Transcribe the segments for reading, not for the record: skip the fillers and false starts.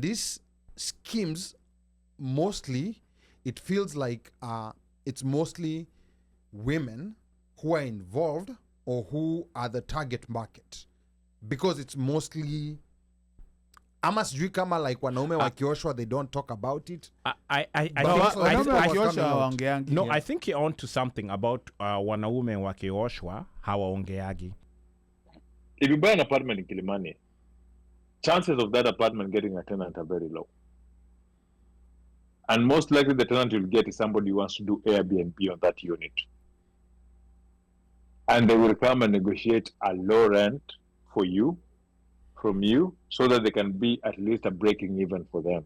These schemes, mostly, it feels like it's mostly women who are involved or who are the target market, because it's mostly ama sijui kama like wanaume wakioshwa they don't talk about it. I think you're on to something about wanaume wakioshwa hawaongeagi. If you buy an apartment in Kilimani, chances of that apartment getting a tenant are very low. And most likely the tenant you'll get is somebody who wants to do Airbnb on that unit. And they will come and negotiate a low rent for you, from you, so that they can be at least a breaking even for them.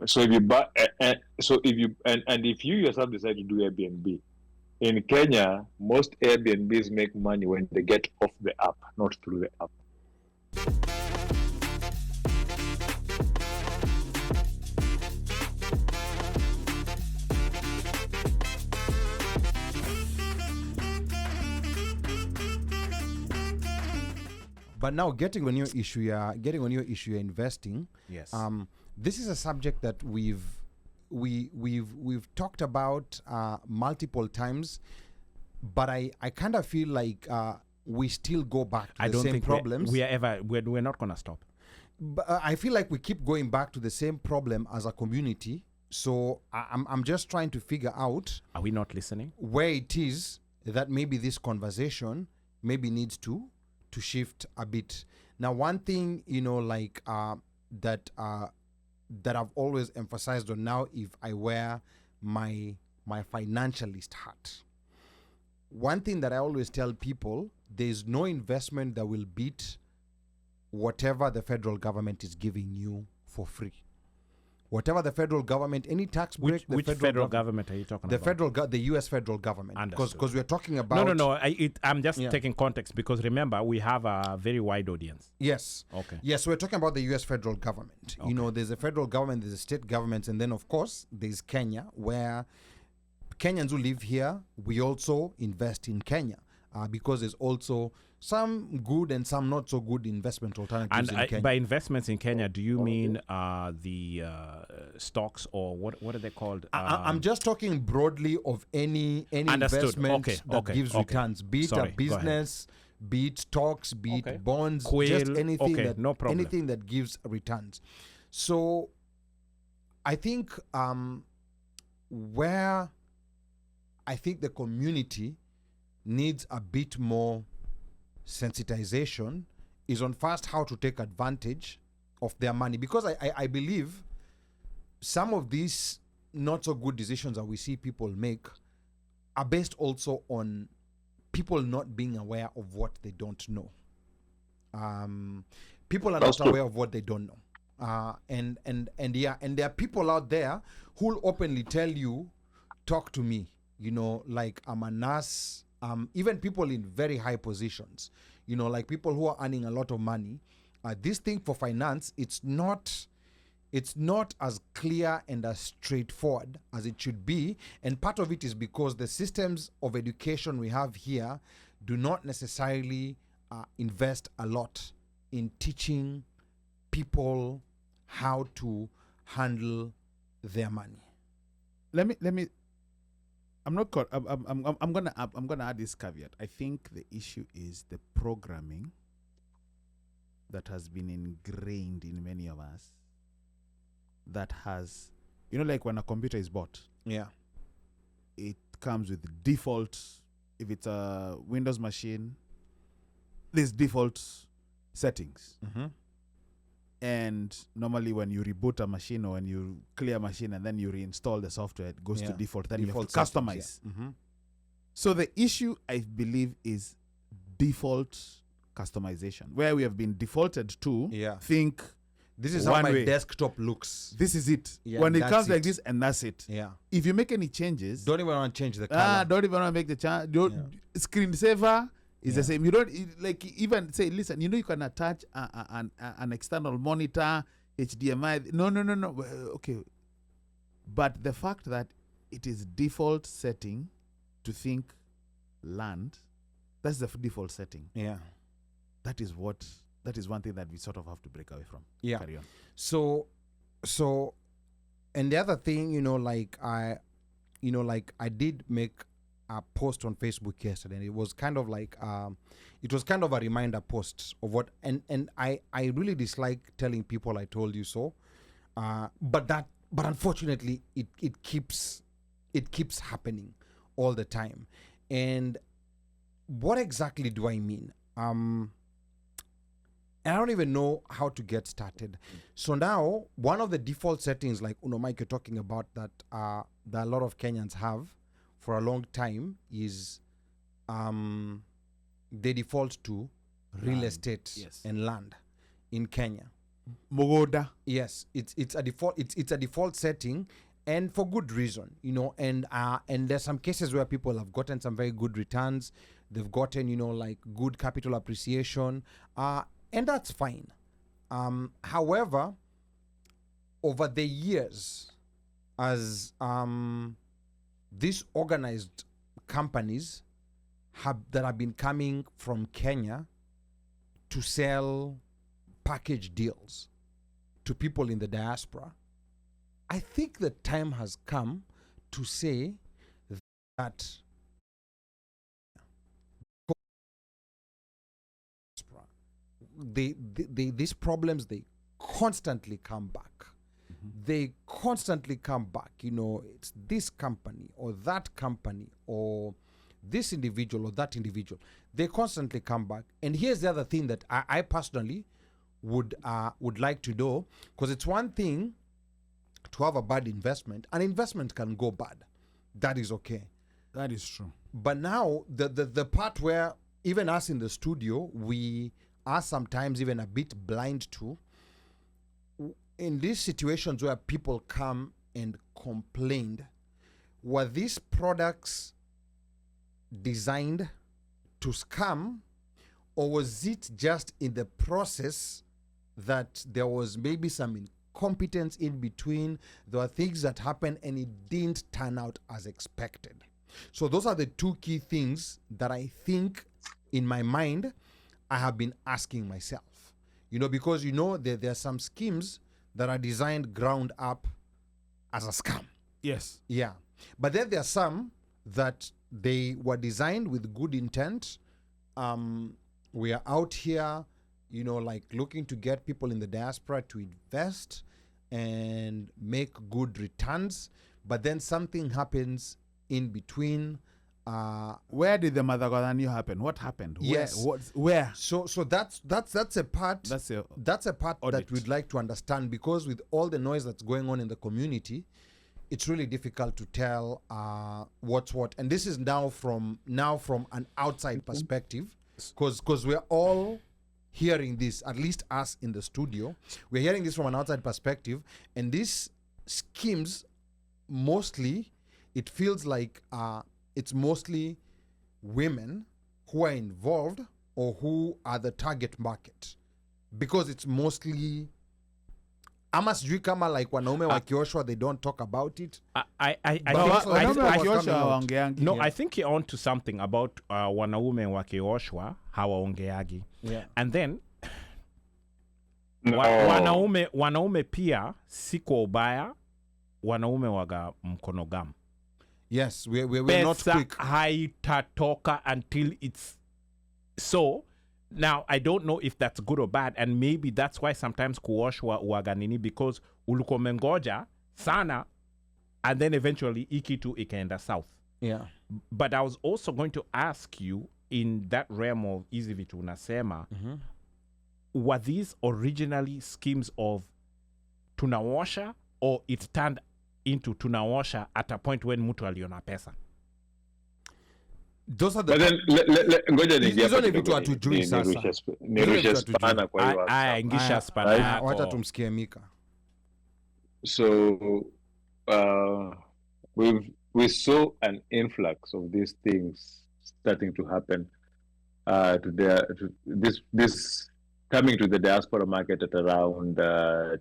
So if you buy, if you yourself decide to do Airbnb, in Kenya, most Airbnbs make money when they get off the app, not through the app. But now, getting on your issue, you're investing. Yes. This is a subject that we've talked about multiple times, but I kind of feel like we still go back to the same problems. We're not gonna stop. But I feel like we keep going back to the same problem as a community. So I'm just trying to figure out. Are we not listening? Where it is that maybe this conversation maybe needs to shift a bit. Now, one thing, that I've always emphasized on now, if I wear my financialist hat, one thing that I always tell people, there's no investment that will beat whatever the federal government is giving you for free. Whatever the federal government, any tax break, which federal government are you talking about? The U.S. federal government. Because we're talking about... No. I'm just taking context because remember, we have a very wide audience. Yes. Okay. Yes, we're talking about the U.S. federal government. Okay. There's a federal government, there's a state government, and then, of course, there's Kenya, where Kenyans who live here, we also invest in Kenya. Because there's also some good and some not so good investment alternatives in Kenya. By investments in Kenya, do you mean the stocks or what are they called? I'm just talking broadly of any investment that gives returns, be it a business, be it stocks, be it bonds, just anything anything that gives returns. So I think where I think the community needs a bit more sensitization is on first how to take advantage of their money, because I believe some of these not so good decisions that we see people make are based also on people not being aware of what they don't know. People are not aware of what they don't know, and there are people out there who will openly tell you, talk to me, like I'm a nurse. Even people in very high positions, like people who are earning a lot of money, this thing for finance, it's not as clear and as straightforward as it should be. And part of it is because the systems of education we have here do not necessarily invest a lot in teaching people how to handle their money. Let me. I'm gonna add this caveat. I think the issue is the programming that has been ingrained in many of us. That has, like when a computer is bought. Yeah. It comes with default. If it's a Windows machine, there's default settings. Mm-hmm. And normally when you reboot a machine or when you clear a machine and then you reinstall the software, it goes to default. Then default you have to customize. Settings, yeah. Mm-hmm. So the issue, I believe, is default customization, where we have been defaulted to think this is how my desktop looks. This is it. Yeah, when it comes like this, and that's it. Yeah. If you make any changes, don't even want to change the color. Don't even want to make the change. Screensaver is the same. You don't even say, listen, you can attach an external monitor, HDMI. No. Okay. But the fact that it is default setting to think land, that's the default setting. Yeah. That is what that is one thing that we sort of have to break away from. Yeah. Carry on. So, and the other thing, I did make a post on Facebook yesterday, and it was kind of like, it was kind of a reminder post of what, and I really dislike telling people I told you so, but unfortunately it keeps happening all the time. And what exactly do I mean? And I don't even know how to get started. So now, one of the default settings, like Mike, you're talking about, that a lot of Kenyans have for a long time is they default to real Land. estate Yes. and land in Kenya. Mogoda. Yes, it's a default setting, and for good reason, and there's some cases where people have gotten some very good returns. They've gotten, like good capital appreciation, and that's fine. However, over the years, as these organized companies that have been coming from Kenya to sell package deals to people in the diaspora, I think the time has come to say that these problems, they constantly come back. They constantly come back. It's this company or that company or this individual or that individual. They constantly come back. And here's the other thing that I personally would like to do, because it's one thing to have a bad investment. An investment can go bad. That is okay. That is true. But now the part where even us in the studio, we are sometimes even a bit blind to, in these situations where people come and complained, were these products designed to scam, or was it just in the process that there was maybe some incompetence in between? There were things that happened and it didn't turn out as expected. So those are the two key things that I think in my mind I have been asking myself, because there are some schemes that are designed ground up as a scam. Yes. Yeah. But then there are some that they were designed with good intent. We are out here, like looking to get people in the diaspora to invest and make good returns. But then something happens in between. Where did the Madagascar happen? What happened? Yes. Where? So that's a part. That's a part audit. that we'd like to understand, because with all the noise that's going on in the community, it's really difficult to tell what's what. And this is now from an outside perspective, because we're all hearing this, at least us in the studio, we're hearing this from an outside perspective. And these schemes, mostly, it feels like it's mostly women who are involved or who are the target market, because it's mostly, ama sijui kama like wanaume wakioshwa, they don't talk about it. I think you're on to something about wanaume wakioshwa hawaongeagi. Yeah. And then No. wanaume pia si kwa ubaya, wanaume waga mkonogamu. Yes, we're not quick. Haitatoka until it's so. Now, I don't know if that's good or bad, and maybe that's why sometimes kuoshwa uaganini, because ulukomengoja sana, and then eventually ikitu ikaenda south. Yeah. But I was also going to ask you, in that realm of hizi vitu unasema, were these originally schemes of tunawasha, or it turned into tunawasha at a point when mtu aliona pesa? Those are the. But then ngoja ni hizo ni vitu hatujui sasa. Nirushe spana kwa hiyo. Ingisha spana yako. Wacha tumsikie Mika. So we saw an influx of these things starting to happen this coming to the diaspora market at around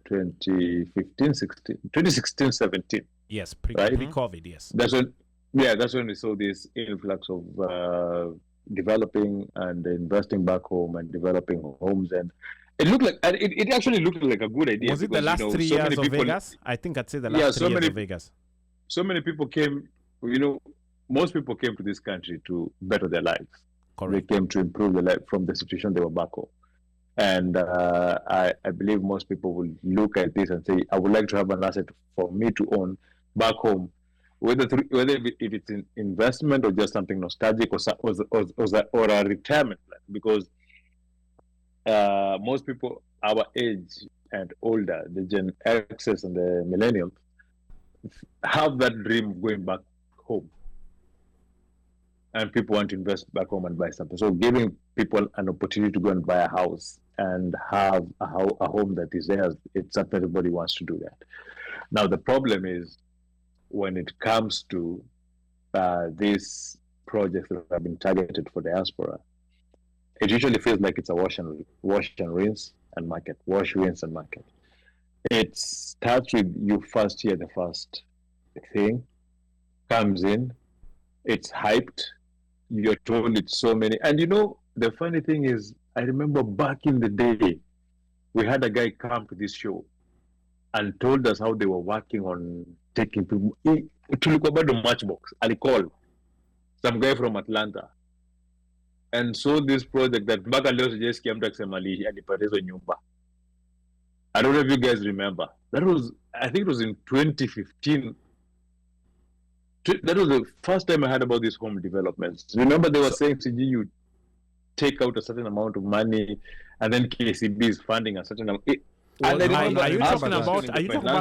2016, 17. Yes, right? pre-COVID, yes. That's when we saw this influx of developing and investing back home and developing homes, and it looked like, and it actually looked like a good idea. Was it the last 3 years of Vegas? I think I'd say the last 3 years of Vegas. So many people came, most people came to this country to better their lives. Correct. They came to improve their life from the situation they were back home. And I believe most people will look at this and say, I would like to have an asset for me to own back home, whether if it's an investment or just something nostalgic or a retirement plan. Because most people our age and older, the Gen X's and the millennials, have that dream of going back home. And people want to invest back home and buy something. So giving people an opportunity to go and buy a house and have a home that is theirs, it's not everybody wants to do that. Now, the problem is when it comes to these projects that have been targeted for diaspora, it usually feels like it's a wash and rinse and market, wash, rinse and market. It starts with you first hear the first thing, comes in, it's hyped, you're told it's so many. And the funny thing is, I remember back in the day, we had a guy come to this show and told us how they were working on taking people. Tulikuwa bado Matchbox, alicall some guy from Atlanta and saw this project that mpaka leo sijasikia mtu akisema alipata hizo nyumba. I don't know if you guys remember. That was, I think it was in 2015. That was the first time I heard about these home developments. Remember they were saying, CG, you take out a certain amount of money and then KCB is funding a certain amount. Are you talking about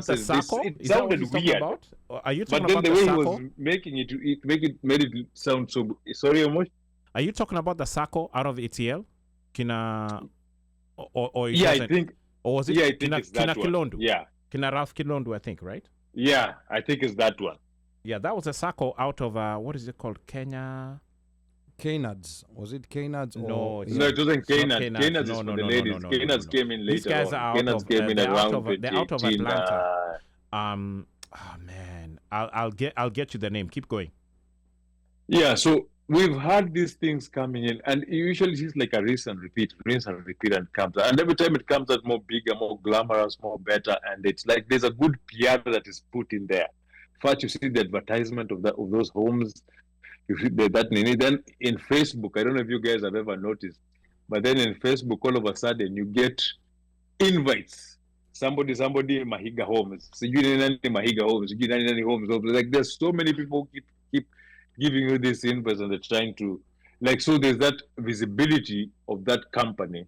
the SACCO? It sounded weird. Are you talking about the the way SACCO? he was making it made it sound so. Sorry, Omosh? Are you talking about the SACCO out of ETL? Or yeah, I think. Or was it? Yeah, I think it's that one. Kilondu? Yeah. Kina Ralph Kilondu, I think, right? Yeah, I think it's that one. Yeah, that was a SACCO out of what is it called? Kenya. Kenyans. Was it Kenyans? No, it wasn't Kenyans. Kenyans is no, for no, the no, ladies. no, Kenyans came in later. These guys are out Kenyans of, came in around they're out of 2018, Atlanta. Oh man, I'll get you the name. Keep going. Yeah, so we've had these things coming in, and it usually it's like a rinse and repeat, and comes out. And every time it comes out more bigger, more glamorous, more better, and it's like there's a good PR that is put in there. First, you see the advertisement of those homes. You see that then in Facebook. I don't know if you guys have ever noticed, but then in Facebook, all of a sudden you get invites. Somebody Mahiga Homes. So you didn't Mahiga Homes. You didn't any homes. Like there's so many people keep giving you this invites, and they're trying to so there's that visibility of that company.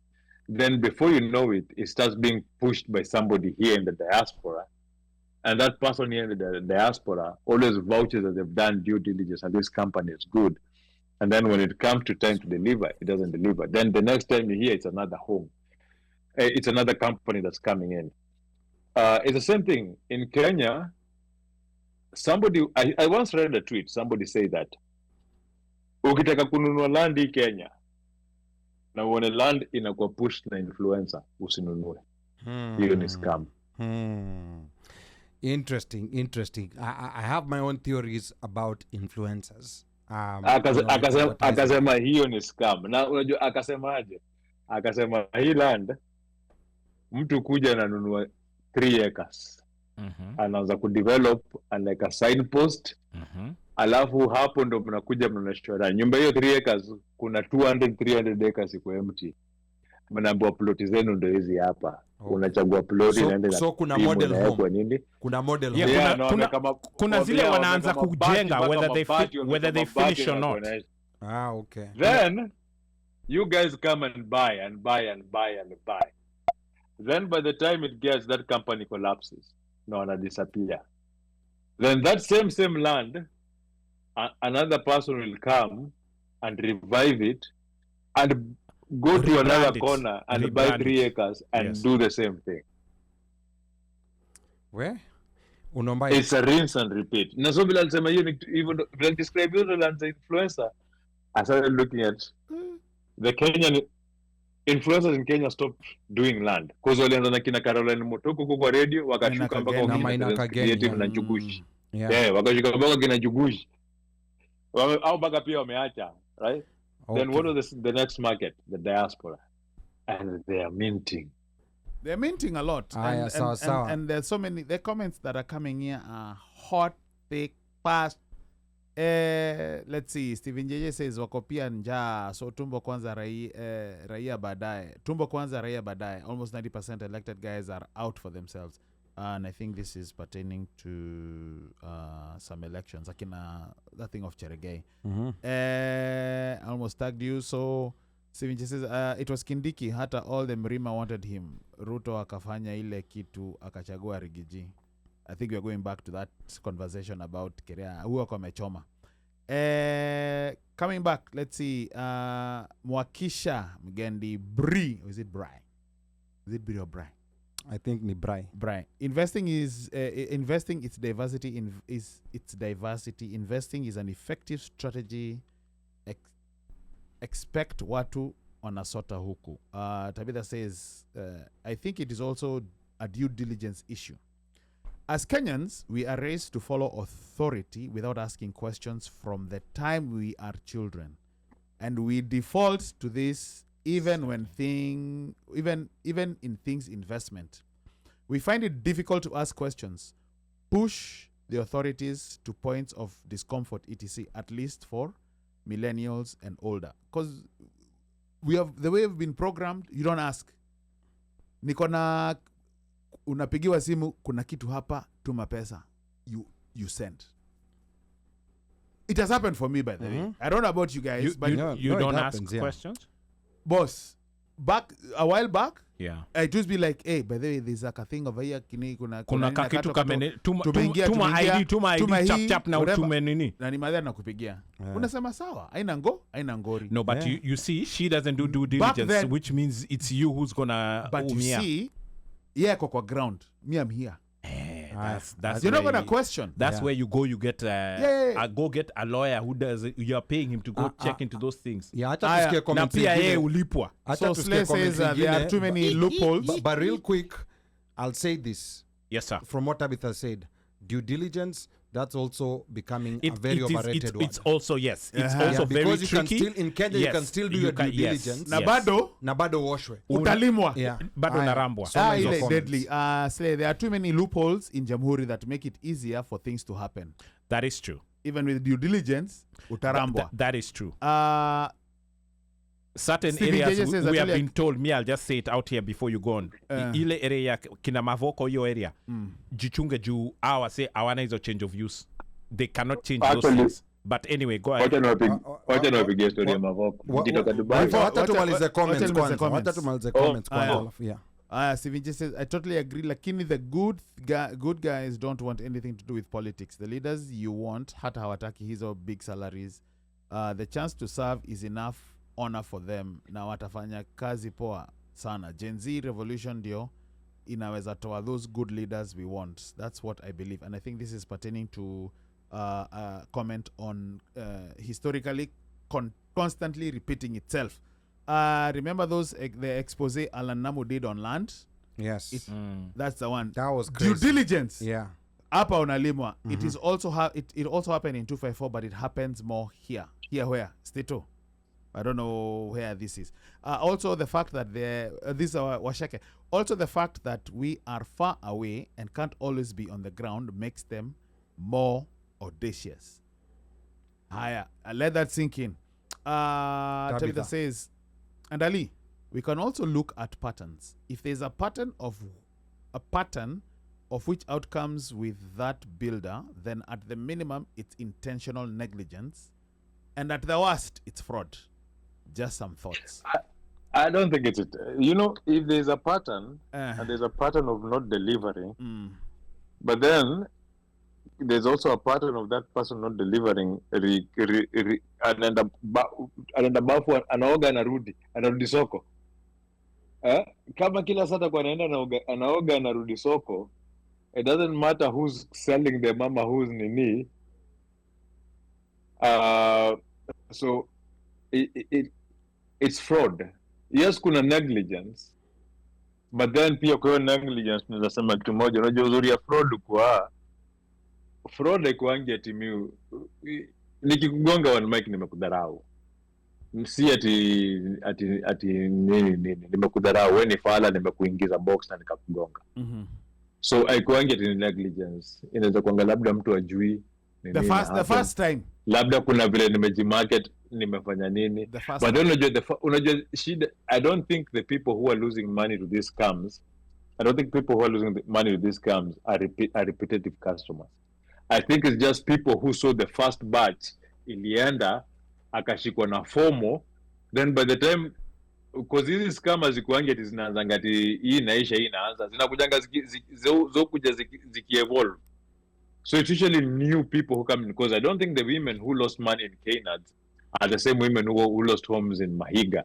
Then before you know it, it starts being pushed by somebody here in the diaspora. And that person here in the diaspora always vouches that they've done due diligence and this company is good. And then when it comes to time to deliver, it doesn't deliver. Then the next time you hear it's another home. It's another company that's coming in. It's the same thing. In Kenya, I once read a tweet. Somebody said that, ukitaka kununua land hii Kenya, na uone land inakuwa pushed na influencer, usinunue. Hiyo ni scam. Interesting. I have my own theories about influencers. Akasema hiyo ni scam. Na unajua akasemaje? Akasema hii land mtu kuja ananunua 3 acres. Anaanza kudevelop like a signpost. Alafu hapo ndo mnakuja mnashora. Nyumba hiyo 3 acres kuna 300 acres iko empty. Mnaambiwa ploti zenu ndo hizi hapa. Unachagua ploti naende so kuna model home. Nini? Kuna model home. Yeah, kuna zile wanaanza kujenga whether they finish or not. Okay. Then you guys come and buy. Then by the time it gets, that company collapses. No, and disappear. Then that same land, another person will come and revive it and go to another corner and buy 3 acres and do the same thing. Where? It's a rinse and repeat. Na so bila nisema hiyo even when describe you as an influencer, I started looking at the Kenyan influencers in Kenya stopped doing land because walianza na kina Caroline Motoko kwa radio wakashuka mpaka creative na Jugushi. Wakashuka mpaka kina Jugushi. Au mpaka pia wameacha, right? Then what was the next market? The diaspora. And they are minting. They're minting a lot. And there's so many. The comments that are coming here are hot, thick, fast. Let's see. Steven JJ says wako pia njaa, so tumbo kwanza raia baadaye. Tumbo kwanza raia baadaye. Almost 90% elected guys are out for themselves. And I think this is pertaining to some elections. Like in that thing of Cheregei. I almost tagged you. So Steven JJ says it was Kindiki. Hata all the Mrima wanted him. Ruto akafanya ile kitu akachagua Rigiji. I think we're going back to that conversation about Kerea. Who are mechoma. Coming back, let's see. Mwakisha Mgendi Bri. Or is it Bri? Is it Bri or Bri? I think ni Bri. Bri. Investing is investing its diversity diversity. Investing is an effective strategy. Expect watu wanasota huku. Tabitha says, I think it is also a due diligence issue. As Kenyans, we are raised to follow authority without asking questions from the time we are children. And we default to this even in things investment. We find it difficult to ask questions, push the authorities to points of discomfort, etc., at least for millennials and older. Because we have the way we've been programmed, you don't ask. Nikona unapigiwa simu, kuna kitu hapa, tuma pesa, you send. It has happened for me, by the way. I don't know about you guys, but you don't ask questions? Boss, a while back, yeah, I just be like, hey, by the way, there's like a thing over here, kuna kitu kamene, tuma ID chap na utume nini. Na ni madhara nakupigia. Unasema sawa, haina ngori. No, but you see, she doesn't do due diligence, then, which means it's you who's gonna but you see, yeah, kwa ground. Me, I'm here. That's you're not gonna question. That's where you go. You get go get a lawyer who does it. You're paying him to go check into those things. Yeah, acha tusikie comments. Na pia yeye ulipwa. So Slay says there are too many loopholes. But real quick, I'll say this. Yes, sir. From what Tabitha said, due diligence, that's also becoming a very overrated word. It's also, yes. It's also very tricky. Because you can still, in Kenya, you can still do your due diligence. Na bado washwe. Utalimwa. Yeah. Bado narambwa. Ile deadly. Slay, there are too many loopholes in Jamhuri that make it easier for things to happen. That is true. Even with due diligence, utarambwa. That is true. Certain Stevie areas we have been told, I'll just say it out here before you go on. Ile area kina Mavoko hiyo area. Jichunge juu say awana hizo change of use. They cannot change those things. But anyway, go ahead. Wacha niwapigie story ya Mavoko. Nikitoka Dubai. Wacha tumalize comments kwanza. Yeah. Steven just says, I totally agree. Lakini the good guys don't want anything to do with politics. The leaders you want, hata hawataki hizo big salaries. The chance to serve is enough honor for them. Na watafanya kazi poa sana. Gen Z revolution ndio inaweza toa those good leaders we want. That's what I believe. And I think this is pertaining to comment on historically constantly repeating itself. Remember the expose Alan Namu did on land? Yes. That's the one. That was crazy. Due diligence. Yeah. Hapa unalimwa. It is also it also happened in 254, but it happens more here. Here where? Stato. I don't know where this is. Also the fact that this is our Washake. Also the fact that we are far away and can't always be on the ground makes them more audacious. Higher. Let that sink in. Tabitha says, and Ali, we can also look at patterns. If there's a pattern of which outcomes with that builder, then at the minimum it's intentional negligence, and at the worst it's fraud. Just some thoughts. I don't think it's it. If there's a pattern and there's a pattern of not delivering, but then there's also a pattern of that person not delivering, anaenda bafu, anaoga, anarudi soko. Kama kila sata kwa anaoga, anarudi soko, it doesn't matter who's selling the mama, who's nini. So it's fraud. Yes, kuna negligence, but then pia kwa negligence tunasema kitu moja. Unajua uzuri ya fraud haikuangi ati nikikugonga one mic nimekudharau. si ati nini nimekudharau, wewe ni fala, nimekuingiza box na nikakugonga. So haikuangi ati ni negligence. Inaweza kuanga labda mtu ajui the first time labda kuna vile nimejimarket, nimefanya nini, but unajua shida. I don't think the people who are losing money to these scams, are repetitive customers. I think it's just people who saw the first batch ilienda akashikwa na FOMO, then by the time, because hizi scammers zikuangi ati zinaanza ati hii inaisha hii inaanza, zinakujanga zokuja zikievolve. So it's usually new people who come in, because I don't think the women who lost money in Kenyans are the same women who lost homes in Mahiga.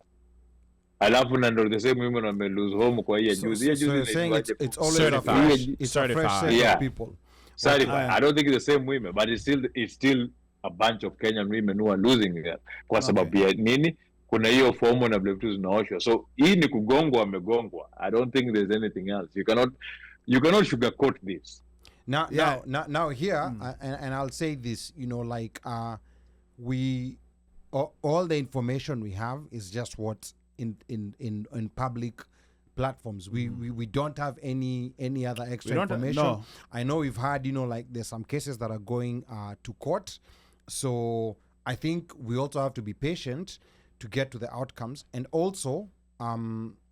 Alafu na ndo the same women wame lose home kwa hiyo juzi. It's always a fresh set of people. Certified. I don't think it's the same women, but it's still a bunch of Kenyan women who are losing there. Kwa sababu ya nini? Kuna hiyo FOMO na vile vitu zinaoshwa. So hii ni kugongwa wamegongwa. I don't think there's anything else. You cannot sugarcoat this. Now here, and I'll say this, like we all the information we have is just what's in public platforms. We don't have any other extra information. No. I know we've had like there's some cases that are going to court, so I think we also have to be patient to get to the outcomes. And also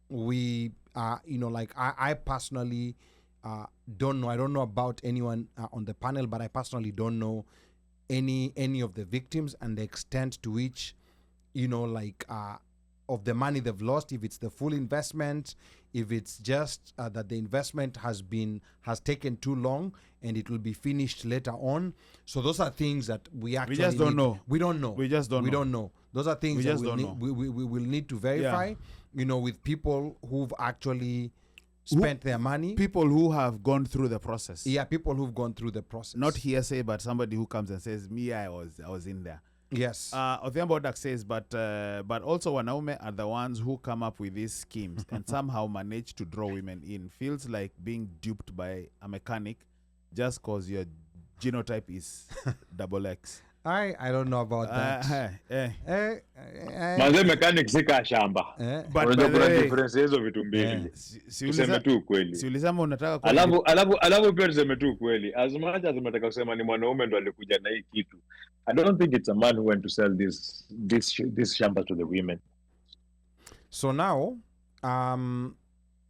we like I personally don't know. I don't know about anyone on the panel, but I personally don't know any of the victims and the extent to which of the money they've lost, if it's the full investment, if it's just that the investment has taken too long and it will be finished later on. So those are things that we just don't know. We don't know. We just don't know. We don't know. Those are things that we will need to verify, with people who've actually spent their money. People who have gone through the process. Yeah, people who've gone through the process. Not hearsay, but somebody who comes and says, me, I was in there. Yes. Othiambo Odak says, but also wanaume are the ones who come up with these schemes and somehow manage to draw women in. Feels like being duped by a mechanic just because your genotype is XX. I don't know about that. Maze mechanic sika shamba. Unajua kuna difference hizo vitu mbili. Useme tu ukweli. Si ulisema unataka alafu pia useme tu ukweli. As much as unataka kusema ni mwanaume ndo alikuja na hii kitu, I don't think it's a man who went to sell this shamba to the women. So now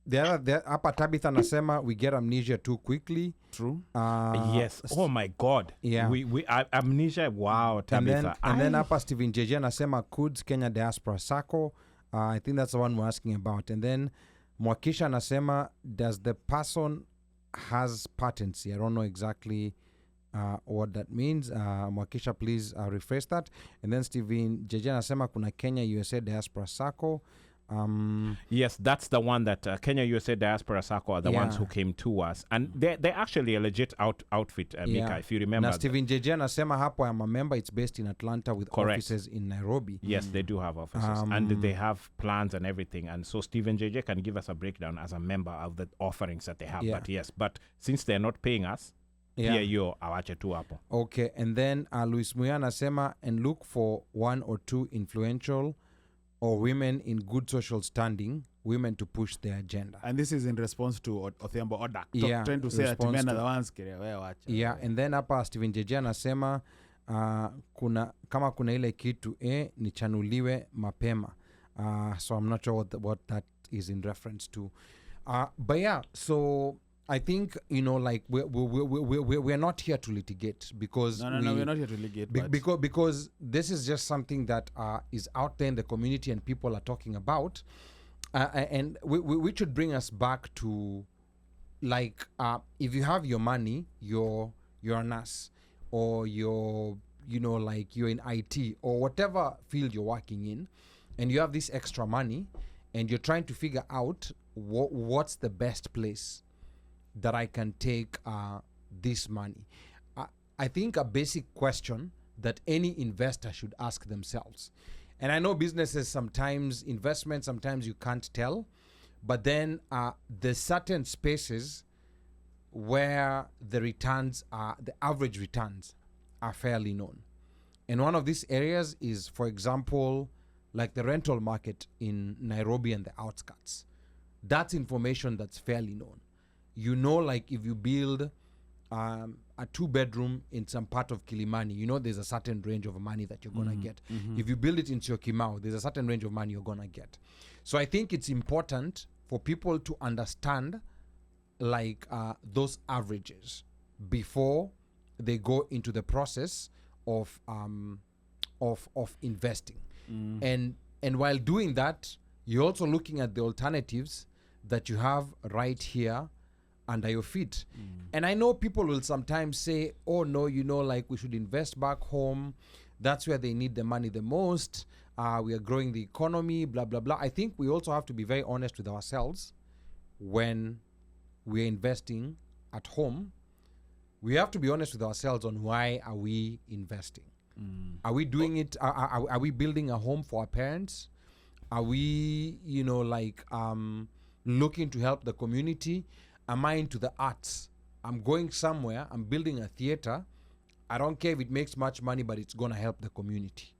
the hapa Tabitha anasema we get amnesia too quickly. True. Yes. Oh my God. Yeah. We amnesia. Wow, Tabitha. And then hapa Steven JJ anasema could Kenyan Diaspora Sacco. I think that's the one we're asking about. And then Mwakisha anasema does the person has patency? I don't know exactly what that means. Mwakisha, please rephrase that. And then Steven JJ anasema kuna Kenya USA Diaspora Sacco. Yes, that's the one that Kenya USA Diaspora Sacco are the ones who came to us, and they're actually a legit outfit, Mika, if you remember. Now Steven JJ anasema hapo I'm a member. It's based in Atlanta with offices in Nairobi. Yes, they do have offices, and they have plans and everything. And so Steven JJ can give us a breakdown as a member of the offerings that they have. Yeah. But since they're not paying us, here you awache tu hapo. Okay, and then Luis Muya anasema and look for one or two influential or women in good social standing, women to push their agenda. And this is in response to Othiambo Odak. Trying to say that men are the ones. Yeah, and then hapa Steven JJ anasema kama kuna ile kitu nichanuliwe mapema. So I'm not sure what that is in reference to. But yeah, so I think like we're not here to litigate because we're not here to litigate because this is just something that is out there in the community and people are talking about, and we should bring us back to like if you have your money, you're a nurse, or you're like you're in IT or whatever field you're working in, and you have this extra money and you're trying to figure out what's the best place that I can take this money. I think a basic question that any investor should ask themselves, and I know businesses sometimes, investments, sometimes you can't tell, but then there's certain spaces where the returns are, the average returns are fairly known. And one of these areas is, for example, like the rental market in Nairobi and the outskirts. That's information that's fairly known. You know, like if you build a 2-bedroom in some part of Kilimani, there's a certain range of money that you're gonna get. If you build it in Syokimau, there's a certain range of money you're gonna get. So I think it's important for people to understand like those averages before they go into the process of investing. And while doing that, you're also looking at the alternatives that you have right here under your feet. And I know people will sometimes say, oh no, like we should invest back home. That's where they need the money the most. We are growing the economy, blah, blah, blah. I think we also have to be very honest with ourselves when we're investing at home. We have to be honest with ourselves on why are we investing. Are we doing it? Are we building a home for our parents? Are we, looking to help the community? Am I into the arts? I'm going somewhere. I'm building a theater. I don't care if it makes much money, but it's going to help the community.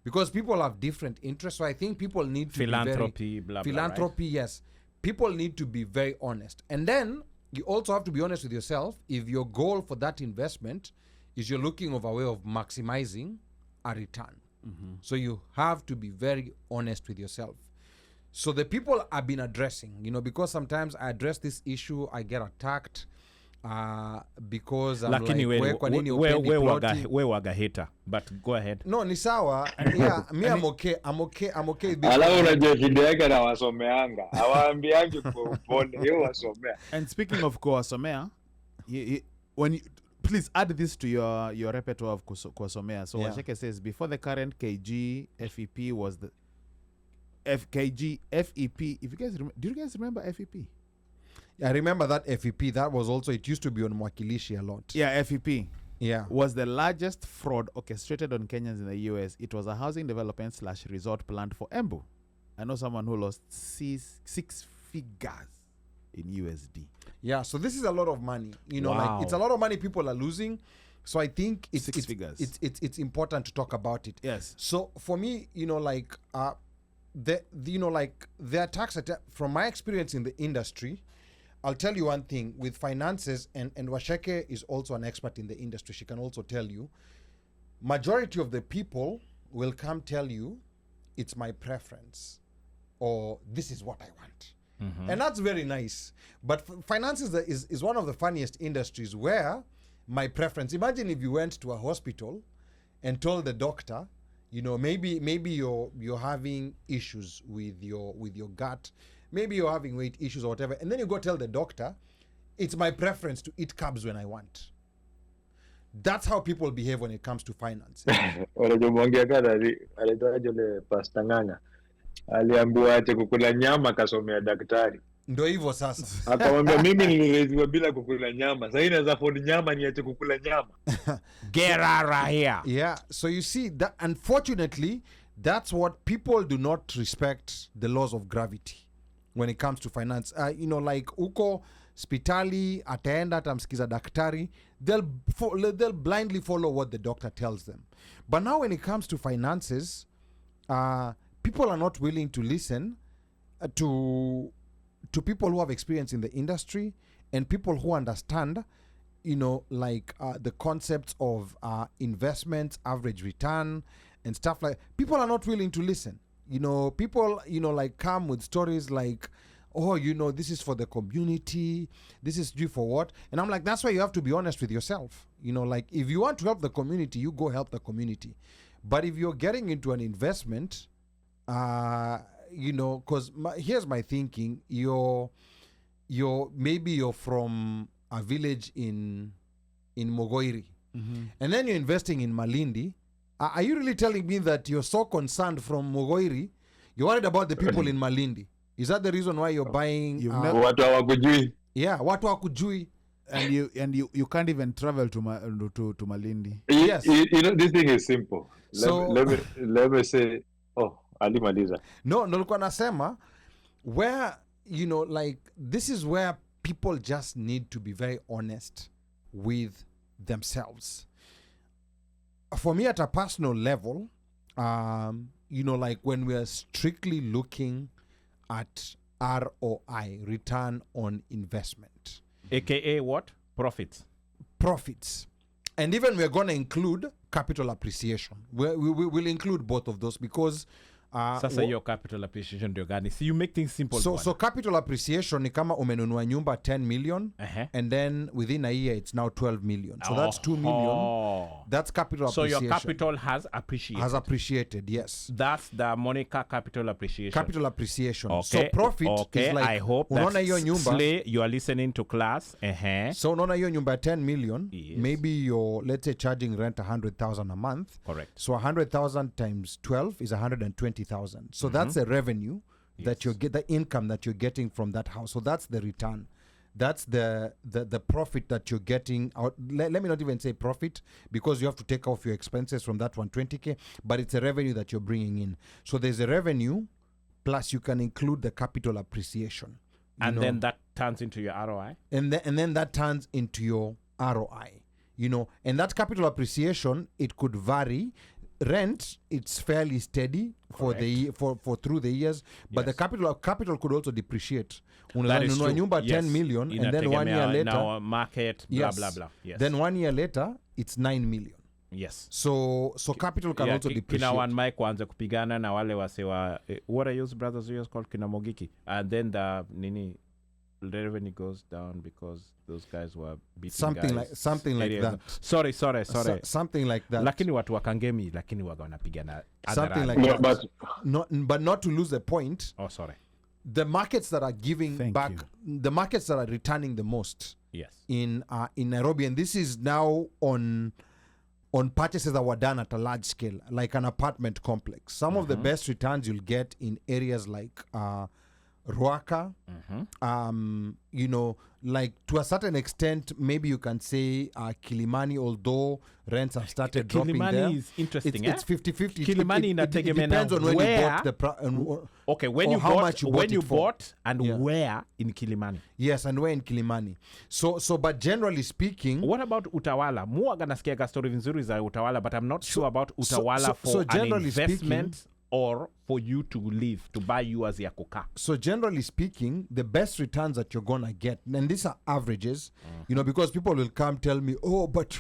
Because people have different interests. So I think people need to philanthropy, be very... blah, philanthropy, blah, right? yes. People need to be very honest. And then you also have to be honest with yourself. If your goal for that investment is you're looking of a way of maximizing a return. So you have to be very honest with yourself. So the people I've been addressing, because sometimes I address this issue, I get attacked because I'm Lakini like, we waga hater, but go ahead. No, ni sawa. Yeah, me I'm okay. I'm okay. Alafu unajua shida yake na wasomeanga. Hawaambiangi kwa upole, yeye wasomea. And speaking of kuwasomea, when you please add this to your repertoire of kuwasomea. So Washeke says before the current KG FEP was the FKG FEP. If you guys do you guys remember FEP? I remember that FEP. That was also, it used to be on Mwakilishi a lot. Yeah, FEP. Yeah. Was the largest fraud orchestrated on Kenyans in the US. It was a housing development / resort planned for Embu. I know someone who lost 6 figures in USD. Yeah, so this is a lot of money. Wow. Like it's a lot of money people are losing. So I think it's figures. It's important to talk about it. Yes. So for me, like the attacks from my experience in the industry, I'll tell you one thing with finances, and Washeke is also an expert in the industry. She can also tell you, majority of the people will come tell you, it's my preference, or this is what I want. And that's very nice. But finances is one of the funniest industries where my preference, imagine if you went to a hospital and told the doctor, maybe you're having issues with your gut, maybe you're having weight issues or whatever, and then you go tell the doctor, it's my preference to eat carbs when I want. That's how people behave when it comes to finance. Wanajomwongea kadari alitoaje le Pastor Nganga. Aliambiwa ache kukula nyama, akasomea daktari. Ndio hivyo sasa. Akamwambia mimi nilireziwa bila kukula nyama. Sasa inaweza afford nyama, niache kukula nyama. Get out of here. Yeah, so you see that, unfortunately, that's what people do not respect, the laws of gravity when it comes to finance. Like uko hospitali, ataenda atamsikiza daktari, they'll blindly follow what the doctor tells them. But now when it comes to finances, people are not willing to listen to people who have experience in the industry and people who understand, the concepts of investments, average return, and stuff like. People are not willing to listen. People, come with stories like, oh, this is for the community, this is due for what? And I'm like, that's why you have to be honest with yourself. If you want to help the community, you go help the community. But if you're getting into an investment, because here's my thinking, you're from a village in Mogoiri, and then you're investing in Malindi. Are you really telling me that you're so concerned from Mogoiri, you're worried about the people in Malindi? Is that the reason why you're buying? Watu hawakujui. Yeah, watu hawakujui. And you can't even travel to Malindi. Yes. This thing is simple. Let me say, alimaliza. No, nilikuwa nasema where this is where people just need to be very honest with themselves. For me, at a personal level, like when we are strictly looking at ROI, return on investment, AKA what? Profits. And even we're going to include capital appreciation. We'll include both of those because Sasa your capital appreciation ndio gani? See, you make things simple. So capital appreciation ni kama umenunua nyumba 10 million and then within a year it's now 12 million. So that's 2 million. That's capital appreciation. So your capital has appreciated. Has appreciated, yes. That's the Monica capital appreciation. Capital appreciation. Okay. So profit is like, I hope unaona hiyo nyumba. Slay, you are listening to class. So unaona hiyo nyumba 10 million, yes. maybe you're, let's say, charging rent 100,000 a month. Correct. So 100,000 times 12 is 120,000. So that's the revenue that you get, the income that you're getting from that house. So that's the return. That's the profit that you're getting out. Let me not even say profit, because you have to take off your expenses from that 120K, but it's a revenue that you're bringing in. So there's a revenue, plus you can include the capital appreciation. And then that turns into your ROI? And then that turns into your ROI. And that capital appreciation, it could vary. Rent, it's fairly steady for through the years, but the capital could also depreciate. Unanunua nyumba 10 million and then 1 year later now market blah blah blah. Yes. Then 1 year later it's 9 million. Yes. So capital can also depreciate. Kina OneMic kuanza kupigana na wale wasewa what are those brothers who called kina Mogiki, and then the revenue goes down because those guys were beating something like that. Sorry. Something like that. Lakini watu wakangemi, lakini waga wanapigana. Something like that. But not to lose the point. Oh, sorry. The markets that are giving the markets that are returning the most. Yes. In Nairobi, and this is now on purchases that were done at a large scale, like an apartment complex. Some of the best returns you'll get in areas like Ruaka, like to a certain extent, maybe you can say Kilimani, although rents have started dropping there. Kilimani is interesting. It's 50-50. Kilimani it depends on when you bought the when you bought and where in Kilimani. Yes, and where in Kilimani. So but generally speaking, what about Utawala? Muaga nasikiaga story nzuri za Utawala, but I'm not sure about Utawala for an investment or for you to live, to buy you as yakuka. So generally speaking, the best returns that you're gonna get, and these are averages, because people will come tell me, oh, but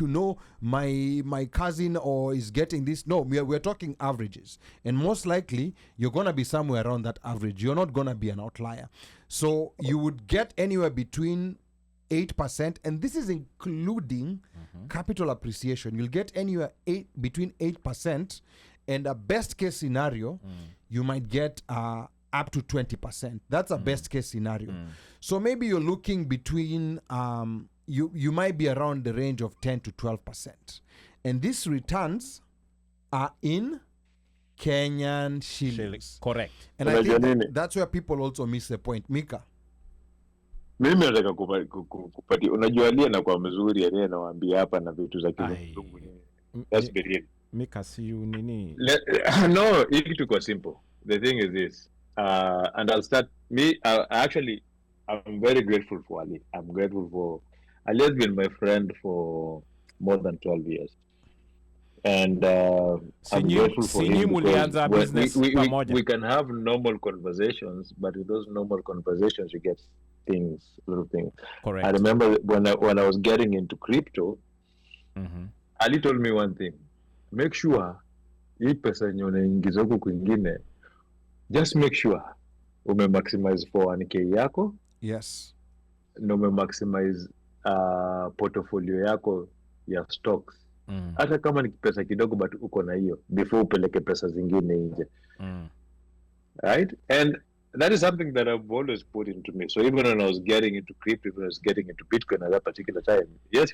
my cousin is getting this. No, we're talking averages, and most likely you're gonna be somewhere around that average. You're not gonna be an outlier. So you would get anywhere between 8%, and this is including capital appreciation. You'll get anywhere between 8%. And a best case scenario, you might get up to 20%. That's a best case scenario. So maybe you're looking between, you might be around the range of 10 to 12%. And these returns are in Kenyan shillings. Correct. And I think that's where people also miss the point. Mika. Mimi nataka kupatia, unajua alia na kwa mzuri alia na waambia hapa na vitu za kizungu. That's very Mika, see you nini? No, it was simple. The thing is this, and I'll start. I'm very grateful for Ali. I'm grateful for Ali. Has been my friend for more than 12 years, and I'm grateful for him because we can have normal conversations, but with those normal conversations, you get little things. Correct. I remember when I was getting into crypto, Ali told me one thing. Make sure hii pesa yenye unaingiza huko kwingine, just make sure maximize 401k yako. Yes. Na maximize portfolio yako ya stocks. Hata kama ni pesa kidogo but uko na hiyo before upeleke pesa zingine nje. Right? And that is something that I've always put into me. So even when I was getting into crypto, when I was getting into Bitcoin at that particular time, yes,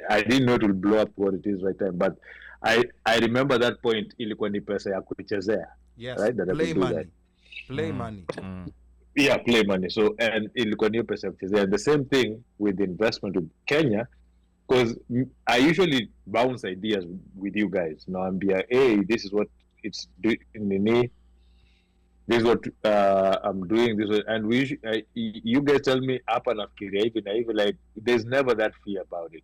I didn't know it would blow up what it is right now, but I remember that point ilikuwa ni pesa ya kuchezea. Yes, right? Play money. Yeah, play money. So, and ilikuwa ni pesa ya kuchezea. The same thing with investment with Kenya, because I usually bounce ideas with you guys. Naambia, hey, this is what it's doing in me. This is what I'm doing. And you guys tell me hapa nafikiria hivi na hivi, like there's never that fear about it.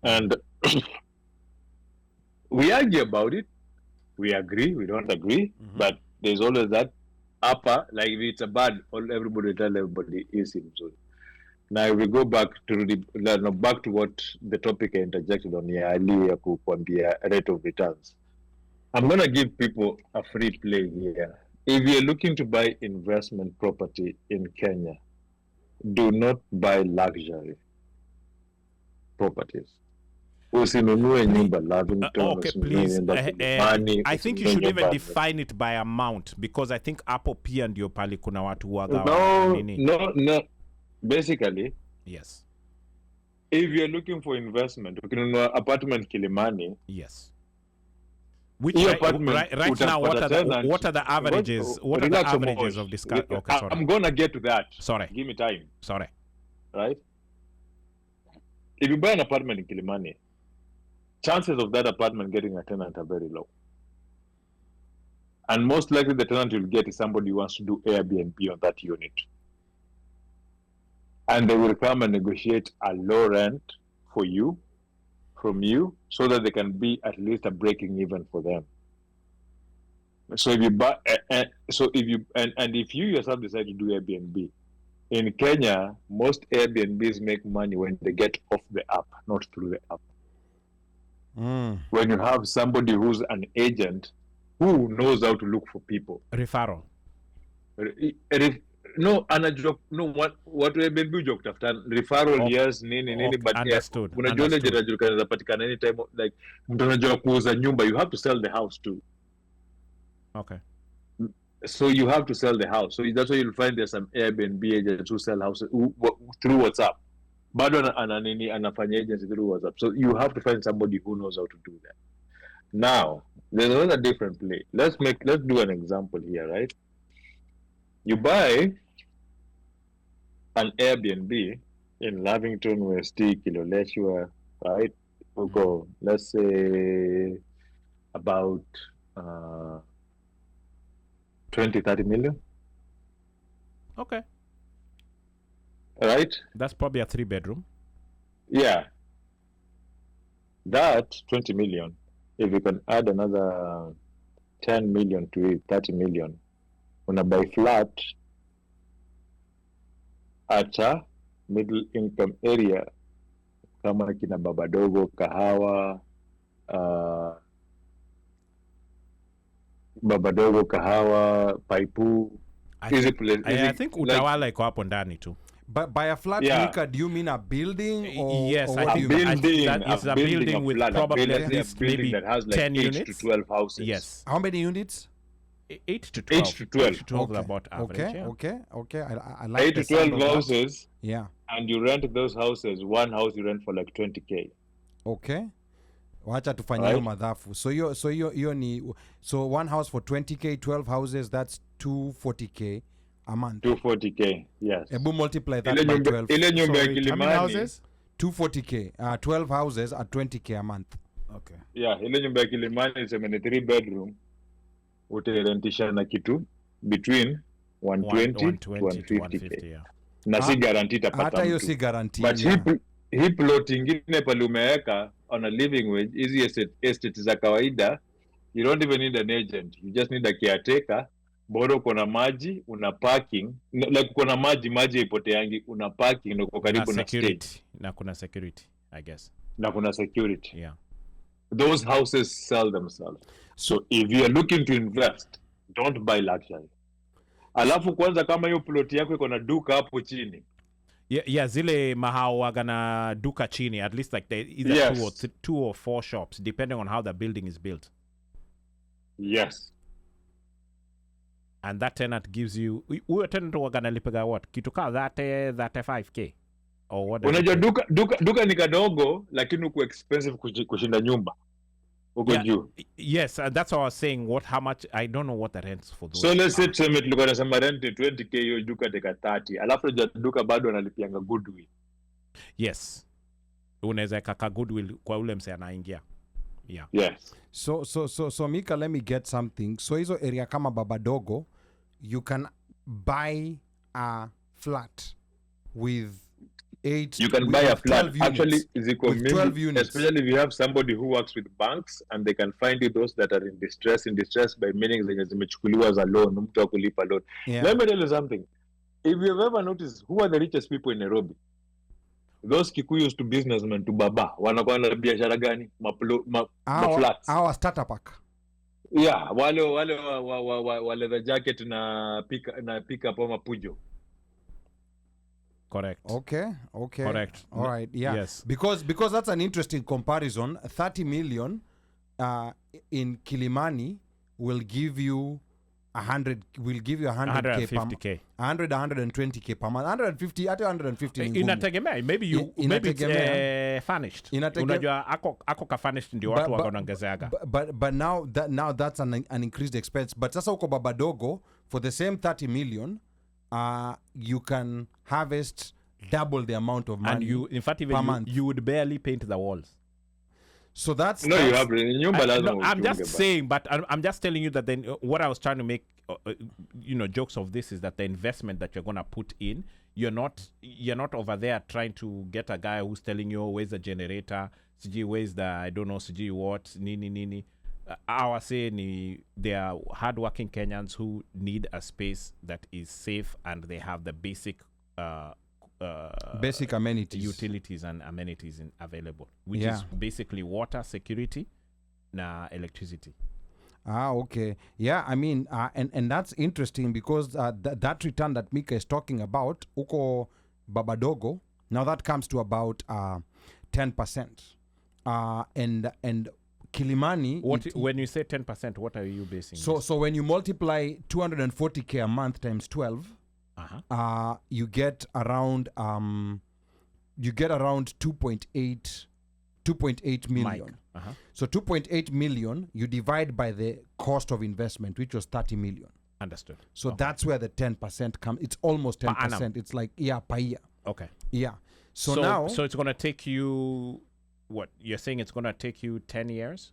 And we argue about it, we agree, we don't agree, but there's always that upper, like if it's a bad, everybody will tell everybody is him. So now we go back to what the topic I interjected on here earlier, kukwambia rate of returns. I'm going to give people a free play here. If you're looking to buy investment property in Kenya, do not buy luxury properties. Usinunue nyumba Lavington. Okay, please. I think you should even define it by amount, because I think hapo pia ndio pali kuna watu waga. No. Basically, yes. If you're looking for investment, ukinunua apartment Kilimani. Yes. Which right now, what are the averages? What are the averages of this? Okay, sorry. I'm gonna get to that. Sorry. Give me time. Sorry. Right? If you buy an apartment in Kilimani, chances of that apartment getting a tenant are very low. And most likely the tenant you'll get is somebody who wants to do Airbnb on that unit. And they will come and negotiate a low rent for you, from you, so that they can be at least a breaking even for them. So if you buy, if you yourself decide to do Airbnb, in Kenya, most Airbnbs make money when they get off the app, not through the app. When you have somebody who's an agent who knows how to look for people. Referral. What Airbnb joke kutafuta referral, yes, nini, but understood. Unajua ile jerajuka inapatikana anytime, like mtu anajua kuuza nyumba, you have to sell the house too. Okay. So you have to sell the house. So that's why you'll find there's some Airbnb agents who sell houses through WhatsApp. Bado anafanya agency through WhatsApp. So you have to find somebody who knows how to do that. Now, there's another different play. Let's do an example here, right? You buy an Airbnb in Lavington, West Kiloleshwa, right? We'll go, let's say, about 20-30 million. Okay. Right? That's probably a 3-bedroom. Yeah. That 20 million, if you can add another 10 million to it, 30 million, when I buy flat at a middle income area, kama kina Babadogo, Kahawa, Paipu. I think Utawala iko hapo ndani tu. But by a flat, Mika, do you mean a building? Or, yes, or I think that is a building with probably at least maybe that has like 10 8 units. to 12 houses. Yes. How many units? 8 to 12. 8 to 12. 8 to 12 okay. About average. Okay. I like 8 to 12 houses. Yeah. And you rent those houses. One house you rent for like 20K. Okay. Wacha tufanye hiyo madhafu. So one house for 20K, 12 houses, that's 240K a month. 240K, yes. Ebu multiply that by 12. How many houses? 240K. 12 houses at 20K a month. Okay. Yeah, ile nyumba ya Kilimani is a 3-bedroom. Utarentisha na kitu between 120 to 150K. Yeah. Na si guarantee tapata mtu. Hata hiyo si guarantee. But hii plot ingine pale umeweka on a living wage, hizi estate za kawaida, you don't even need an agent. You just need a caretaker. Bora uko na maji, una parking, like uko na maji ipoteangi, una parking na uko karibu na stage. Na kuna security, I guess. Na kuna security. Yeah. Those houses sell themselves. So if you are looking to invest, don't buy luxury. Alafu kwanza kama hiyo plot yako iko na duka hapo chini. Yeah, zile mahao wagana duka chini, at least like either 2 or 4 shops, depending on how the building is built. Yes. And that tenant gives you, huyo tenant wagana lipiga what? Kitu ka 35K? Or what? Unajua duka ni kadogo, lakini uko expensive kushinda nyumba. Yes, and that's what I was saying. How much? I don't know what the rents for those. So let's say tulikuwa nasema rent 20K, hiyo duka teka 30. Alafu duka bado analipianga goodwill. Yes. Unaweza kaka goodwill kwa ule mse anaingia. Yeah. Yes. So Mika, let me get something. So hizo area kama Babadogo, you can buy a flat with 8. You can we buy a have flat. 12 units. Actually, ziko With 12 mingi, units. especially if you have somebody who works with banks and they can find you those that are in distress. In distress by meaning zenye zimechukuliwa za loan, mtu akulipa loan. Yeah. Let me tell you something. If you've ever noticed who are the richest people in Nairobi, those Kikuyus to businessmen to baba, wanakuwa na biashara gani? Flats. Our starter pack. Yeah, wale the jacket na pick up ama pujo. Correct. Okay. Correct. All right. Yeah. Yes. Because that's an interesting comparison. 30 million in Kilimani will give you 100k per month. 120k per month. 150 at 150 ni ngumu. Inategemea. Maybe it's furnished. Unajua ako ka furnished ndio watu wanaongezeaga. But now that's an increased expense. But sasa uko Babadogo for the same 30 million you can harvest double the amount of money. And you, in fact, even you would barely paint the walls. So that's you have I'm just saying, but I'm just telling you that then what I was trying to make jokes of this is that the investment that you're going to put in, you're not over there trying to get a guy who's telling you where's the generator, where's the I don't know what nini. Our say they are hardworking Kenyans who need a space that is safe and they have the basic amenities, utilities and amenities available, which is basically water, security, na electricity. Okay. Yeah, I mean, and that's interesting because that return that Mika is talking about, uko Babadogo, now that comes to about 10%. And Kilimani... When you say 10%, what are you basing? So when you multiply 240k a month times 12, you get around 2.8 million. So 2.8 million you divide by the cost of investment, which was 30 million. Understood. So that's where the 10% comes. It's almost 10%. It's like per year. Okay. Yeah. So it's going to take you what? You're saying it's going to take you 10 years?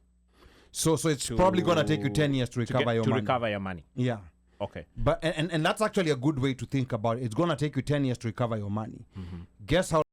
So it's probably going to take you 10 years to recover your money. To recover your money. Yeah. Okay. But and that's actually a good way to think about it. It's going to take you 10 years to recover your money. Guess how